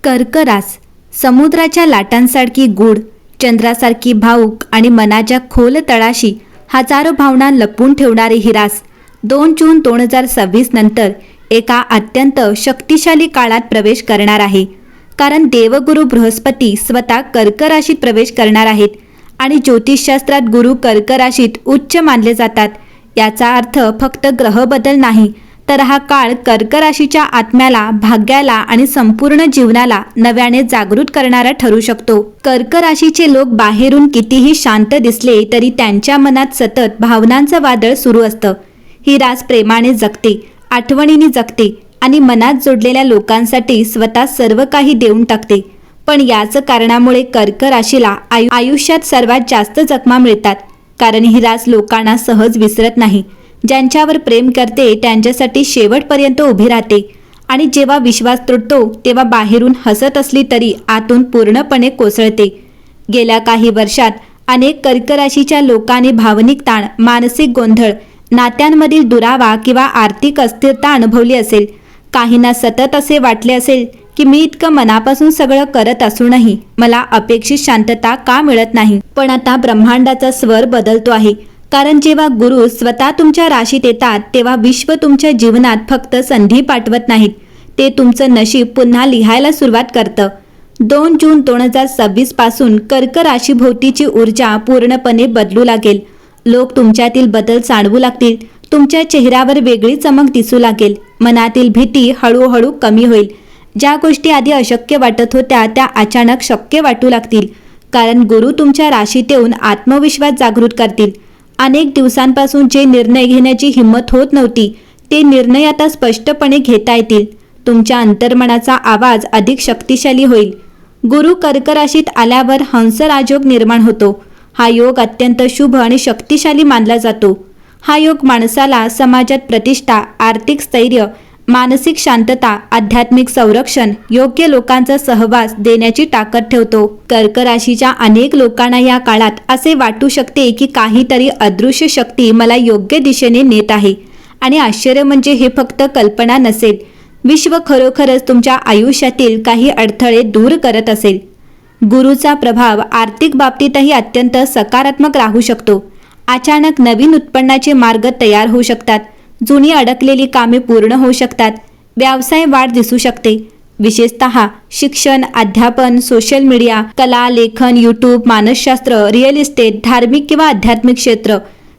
कर्क रास समुद्राच्या लाटांसारखी गूढ, चंद्रासारखी भावूक आणि मनाच्या खोल तळाशी हजारो भावना लपवून ठेवणारी ही रास 2 जून 2026 नंतर एका अत्यंत शक्तिशाली काळात प्रवेश करणार आहे. कारण देवगुरु बृहस्पती स्वतः कर्क राशीत प्रवेश करणार आहेत आणि ज्योतिषशास्त्रात गुरु कर्क राशीत उच्च मानले जातात. याचा अर्थ फक्त ग्रह बदल नाही, तर हा काळ कर्क राशीच्या आत्म्याला, भाग्याला आणि संपूर्ण जीवनाला नव्याने जागृत करणारा ठरू शकतो. कर्क राशीचे लोक बाहेरून कितीही शांत दिसले तरी त्यांच्या मनात सतत भावनांचं वादळ सुरू असतं. ही रास प्रेमाने जगते, आठवणींनी जगते आणि मनात जोडलेल्या लोकांसाठी स्वतः सर्व काही देऊन टाकते. पण याच कारणामुळे कर्क राशीला आयुष्यात सर्वात जास्त जखमा मिळतात. कारण ही रास लोकांना सहज विसरत नाही. ज्यांच्यावर प्रेम करते त्यांच्यासाठी शेवटपर्यंत उभी राहते आणि जेव्हा विश्वास तुटतो तेव्हा बाहेरून हसत असली तरी आतून पूर्णपणे कोसळते. गेल्या काही वर्षात अनेक कर्क राशीच्या लोकांनी भावनिक ताण, मानसिक गोंधळ, नात्यांमधील दुरावा किंवा आर्थिक अस्थिरता अनुभवली असेल. काहींना सतत असे वाटले असेल की मी इतकं मनापासून सगळं करत असूनही मला अपेक्षित शांतता का मिळत नाही. पण आता ब्रह्मांडाचा स्वर बदलतो आहे. कारण जेव्हा गुरु स्वतः तुमच्या राशीत येतात तेव्हा विश्व तुमच्या जीवनात फक्त संधी पाठवत नाहीत, ते तुमचं नशीब पुन्हा लिहायला सुरुवात करतं. 2 जून 2026 पासून कर्क राशीभोवतीची ऊर्जा पूर्णपणे बदलू लागेल. लोक तुमच्यातील बदल जाणवू लागतील. तुमच्या चेहऱ्यावर वेगळी चमक दिसू लागेल. मनातील भीती हळूहळू कमी होईल. ज्या गोष्टी आधी अशक्य वाटत होत्या त्या अचानक शक्य वाटू लागतील. कारण गुरु तुमच्या राशीत येऊन आत्मविश्वास जागृत करतील. अनेक दिवसांपासून जे निर्णय घेण्याची हिंमत होत नव्हती ते निर्णय आता स्पष्टपणे घेता येतील. तुमच्या अंतर्मनाचा आवाज अधिक शक्तिशाली होईल. गुरु कर्क राशीत आल्यावर हंस राजयोग निर्माण होतो. हा योग अत्यंत शुभ आणि शक्तिशाली मानला जातो. हा योग माणसाला समाजात प्रतिष्ठा, आर्थिक स्थैर्य, मानसिक शांतता, आध्यात्मिक संरक्षण, योग्य लोकांचा सहवास देण्याची ताकद ठेवतो. कर्क राशीच्या अनेक लोकांना या काळात असे वाटू शकते की काहीतरी अदृश्य शक्ती मला योग्य दिशेने नेत आहे. आणि आश्चर्य म्हणजे हे फक्त कल्पना नसेल. विश्व खरोखरच तुमच्या आयुष्यातील काही अडथळे दूर करत असेल. गुरुचा प्रभाव आर्थिक बाबतीतही अत्यंत सकारात्मक राहू शकतो. अचानक नवीन उत्पन्नाचे मार्ग तयार होऊ शकतात. जुनी अडकलेली कामे पूर्ण होऊ शकतात. व्यवसाय वाढ दिसू शकते. विशेषतः शिक्षण, अध्यापन, सोशल मीडिया, कला, लेखन, यूट्यूब, मानसशास्त्र, रिअल इस्टेट, धार्मिक किंवा आध्यात्मिक क्षेत्र.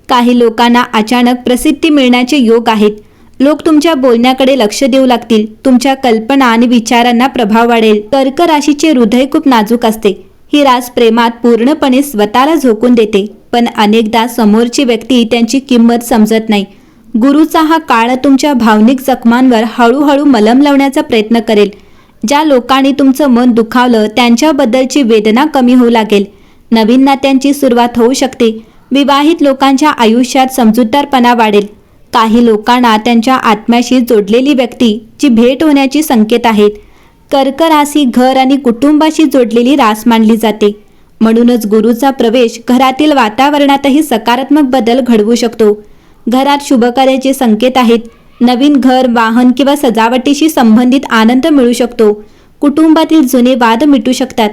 काही लोकांना अचानक प्रसिद्धी मिळण्याचे योग आहेत. लोक तुमच्या बोलण्याकडे लक्ष देऊ लागतील. तुमच्या कल्पना आणि विचारांना प्रभाव वाढेल. कर्क राशीचे हृदय खूप नाजूक असते. ही रास प्रेमात पूर्णपणे स्वतःला झोकून देते. पण अनेकदा समोरची व्यक्ती त्यांची किंमत समजत नाही. गुरुचा हा काळ तुमच्या भावनिक जखमांवर हळूहळू मलम लावण्याचा प्रयत्न करेल. ज्या लोकांनी तुमचं मन दुखावलं त्यांच्याबद्दलची वेदना कमी होऊ लागेल. नवीन नात्यांची सुरुवात होऊ शकते. विवाहित लोकांच्या आयुष्यात समजूतदारपणा वाढेल. काही लोकांना त्यांच्या आत्म्याशी जोडलेली व्यक्तीची भेट होण्याची संकेत आहेत. कर्क राशी घर आणि कुटुंबाशी जोडलेली रास मानली जाते. म्हणूनच गुरुचा प्रवेश घरातील वातावरणातही सकारात्मक बदल घडवू शकतो. घरात शुभकार्याचे संकेत आहेत. नवीन घर, वाहन किंवा सजावटीशी संबंधित आनंद मिळू शकतो. कुटुंबातील जुने वाद मिटू शकतात.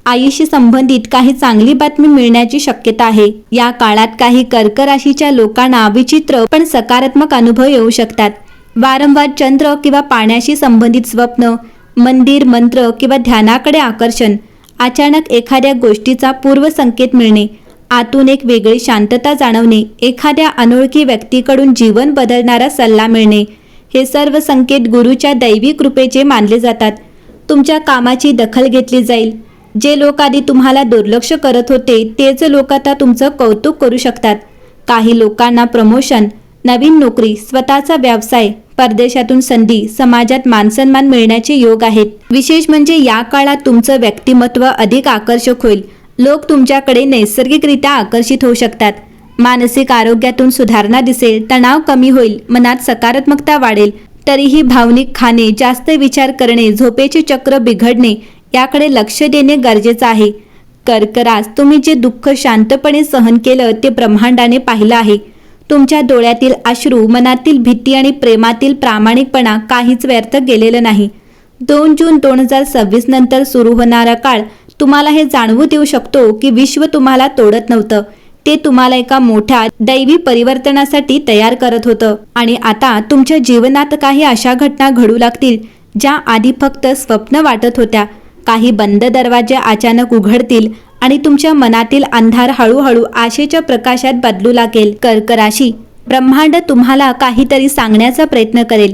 आईशी संबंधित काही चांगली बातमी मिळण्याची शक्यता आहे. या काळात काही कर्क राशीच्या लोकांना विचित्र पण सकारात्मक अनुभव येऊ शकतात. वारंवार चंद्र किंवा पाण्याशी संबंधित स्वप्न, मंदिर, मंत्र किंवा ध्यानाकडे आकर्षण, अचानक एखाद्या गोष्टीचा पूर्वसंकेत मिळणे, आतून एक वेगळी शांतता जाणवणे, एखाद्या अनोळखी व्यक्तीकडून जीवन बदलणारा सल्ला मिळणे, हे सर्व संकेत गुरुच्या दैवी कृपेचे मानले जातात. तुमच्या कामाची दखल घेतली जाईल. जे लोक आधी तुम्हाला दुर्लक्ष करत होते तेच लोक आता तुमचं कौतुक करू शकतात. काही लोकांना प्रमोशन, नवीन नोकरी, स्वतःचा व्यवसाय, परदेशातून संधी, समाजात मानसन्मान मिळण्याचे योग आहेत. विशेष म्हणजे या काळात तुमचं व्यक्तिमत्व अधिक आकर्षक होईल. लोक तुमच्याकडे नैसर्गिकरित्या आकर्षित होऊ शकतात. मानसिक आरोग्यातून सुधारणा दिसेल. तणाव कमी होईल. मनात सकारात्मकता वाढेल. तरीही भावनिक खाणे, जास्त विचार करणे, झोपेचे चक्र बिघडणे याकडे लक्ष देणे गरजेचं आहे. कर्क रास, तुम्ही जे दुःख शांतपणे सहन केलं ते ब्रह्मांडाने पाहिलं आहे. तुमच्या डोळ्यातील अश्रू, मनातील भीती आणि प्रेमातील प्रामाणिकपणा काहीच व्यर्थ गेलेलं नाही. 2 जून 2026 नंतर सुरू होणारा काळ तुम्हाला हे जाणवू देऊ शकतो की विश्व तुम्हाला तोडत नव्हतं, ते तुम्हाला एका मोठ्या दैवी परिवर्तनासाठी तयार करत होतं. आणि आता तुमच्या जीवनात काही अशा घटना घडू लागतील ज्या आधी फक्त स्वप्न वाटत होत्या. काही बंद दरवाजे अचानक उघडतील आणि तुमच्या मनातील अंधार हळूहळू आशेच्या प्रकाशात बदलू लागेल. कर्क राशी, ब्रह्मांड तुम्हाला काहीतरी सांगण्याचा प्रयत्न करेल.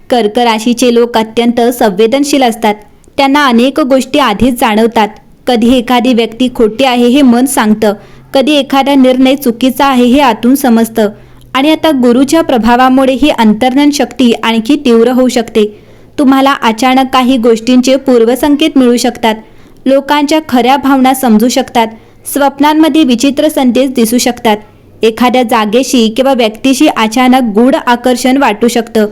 कर्क राशीचे लोक अत्यंत संवेदनशील असतात. त्यांना अनेक गोष्टी आधीच जाणवतात. कधी एखादी व्यक्ती खोटी आहे हे मन सांगतं, कधी एखादा निर्णय चुकीचा आहे हे आतून समजतं. आणि आता गुरुच्या प्रभावामुळे ही अंतर्ज्ञान शक्ती आणखी तीव्र होऊ शकते. तुम्हाला अचानक काही गोष्टींचे पूर्वसंकेत मिळू शकतात. लोकांच्या खऱ्या भावना समजू शकतात. स्वप्नांमध्ये विचित्र संदेश दिसू शकतात. एखाद्या जागेशी किंवा व्यक्तीशी अचानक गूढ आकर्षण वाटू शकतं.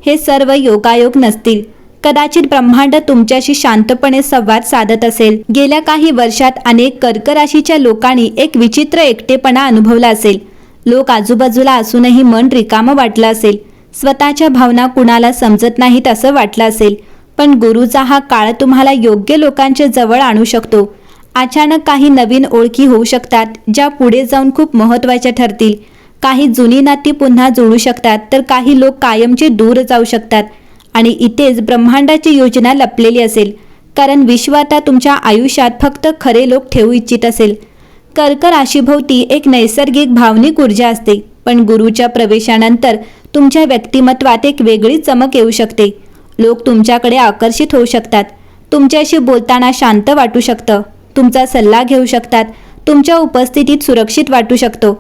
हे सर्व योगायोग नसतील. कदाचित ब्रह्मांड तुमच्याशी शांतपणे संवाद साधत असेल. गेल्या काही वर्षात अनेक कर्क राशीच्या लोकांनी एक विचित्र एकटेपणा अनुभवला असेल. लोक आजूबाजूला असूनही मन रिकामं वाटलं असेल. स्वतःच्या भावना कुणाला समजत नाहीत असं वाटलं असेल. पण गुरुचा हा काळ तुम्हाला योग्य लोकांच्या जवळ आणू शकतो. अचानक काही नवीन ओळखी होऊ शकतात ज्या पुढे जाऊन खूप महत्त्वाच्या ठरतील. काही जुनी नाती पुन्हा जुळू शकतात, तर काही लोक कायमचे दूर जाऊ शकतात. आणि इथेच ब्रह्मांडाची योजना लपलेली असेल, कारण विश्व आता तुमच्या आयुष्यात फक्त खरे लोक ठेवू इच्छित असेल. कर्क राशीभोवती एक नैसर्गिक भावनिक ऊर्जा असते, पण गुरुच्या प्रवेशानंतर तुमच्या व्यक्तिमत्वात एक वेगळी चमक येऊ शकते. लोक तुमच्याकडे आकर्षित होऊ शकतात. तुमच्याशी बोलताना शांत वाटू शकतं. तुमचा सल्ला घेऊ शकतात. तुमच्या उपस्थितीत सुरक्षित वाटू शकतो.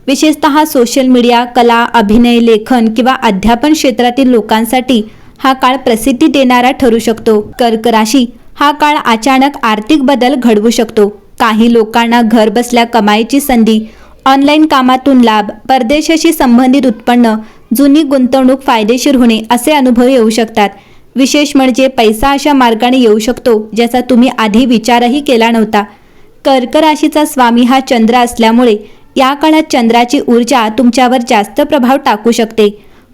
विशेषतः सोशल मीडिया, कला, अभिनय, लेखन किंवा अध्यापन क्षेत्रातील लोकांसाठी हा काळ प्रसिद्धी देणारा ठरू शकतो. कर्क राशी, हा काळ अचानक आर्थिक बदल घडवू शकतो. काही लोकांना घर बसल्या कमाईची संधी, ऑनलाईन कामातून लाभ, परदेशाशी संबंधित उत्पन्न, जुनी गुंतवणूक फायदेशीर होणे असे अनुभव येऊ शकतात. विशेष म्हणजे पैसा अशा मार्गाने येऊ शकतो ज्याचा तुम्ही आधी विचारही केला नव्हता. कर्क राशीचा स्वामी हा चंद्र असल्यामुळे या काळात चंद्राची ऊर्जा तुमच्यावर जास्त प्रभाव टाकू शकते.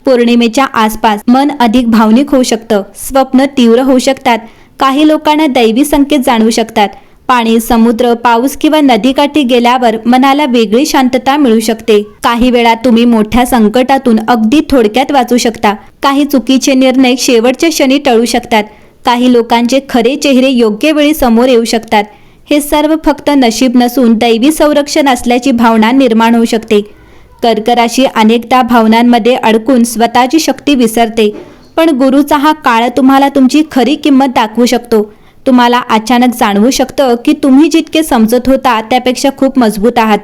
पौर्णिमेच्या आसपास मन अधिक भावनिक होऊ शकतं. स्वप्न तीव्र होऊ शकतात. काही लोकांना दैवी संकेत जाणवू शकतात. पाणी, समुद्र, पाऊस किंवा नदीकाठी गेल्यावर मनाला वेगळी शांतता मिळू शकते. काही वेळा तुम्ही मोठ्या संकटातून अगदी थोडक्यात वाचू शकता. काही चुकीचे निर्णय शेवटच्या क्षणी टळू शकतात. काही लोकांचे खरे चेहरे योग्य वेळी समोर येऊ शकतात. हे सर्व फक्त नशीब नसून दैवी संरक्षण असल्याची भावना निर्माण होऊ शकते. कर्क राशी अनेकदा भावनांमध्ये अडकून स्वतःची शक्ती विसरते, पण गुरुचा हा काळ तुम्हाला तुमची खरी किंमत दाखवू शकतो. तुम्हाला अचानक जाणवू शकतं की तुम्ही जितके समजत होता त्यापेक्षा खूप मजबूत आहात.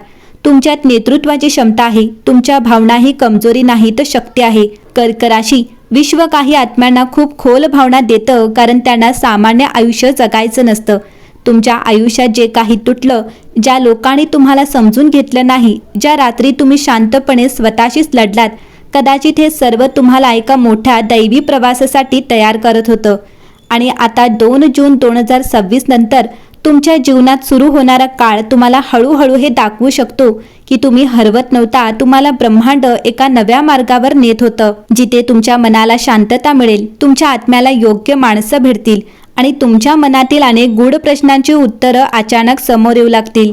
तुमच्यात नेतृत्वाची क्षमता आहे. तुमच्या भावना ही कमजोरी नाही तर शक्ती आहे. कर्क राशी, विश्व काही आत्म्यांना खूप खोल भावना देतं, कारण त्यांना सामान्य आयुष्य जगायचं नसतं. तुमच्या आयुष्यात जे काही तुटलं, ज्या लोकांनी तुम्हाला समजून घेतलं नाही, ज्या रात्री तुम्ही शांतपणे स्वतःशीच लढलात, कदाचित हे सर्व तुम्हाला एका मोठ्या दैवी प्रवासासाठी तयार करत होतं. आणि आता 2 जून 2026 नंतर तुमच्या जीवनात सुरू होणारा काळ तुम्हाला हळूहळू हे दाखवू शकतो की तुम्ही हरवत नव्हता. तुम्हाला ब्रह्मांड एका नव्या मार्गावर नेत होतं, जिथे तुमच्या मनाला शांतता मिळेल, तुमच्या आत्म्याला योग्य माणसं भेटतील आणि तुमच्या मनातील अनेक गूढ प्रश्नांची उत्तरं अचानक समोर येऊ लागतील.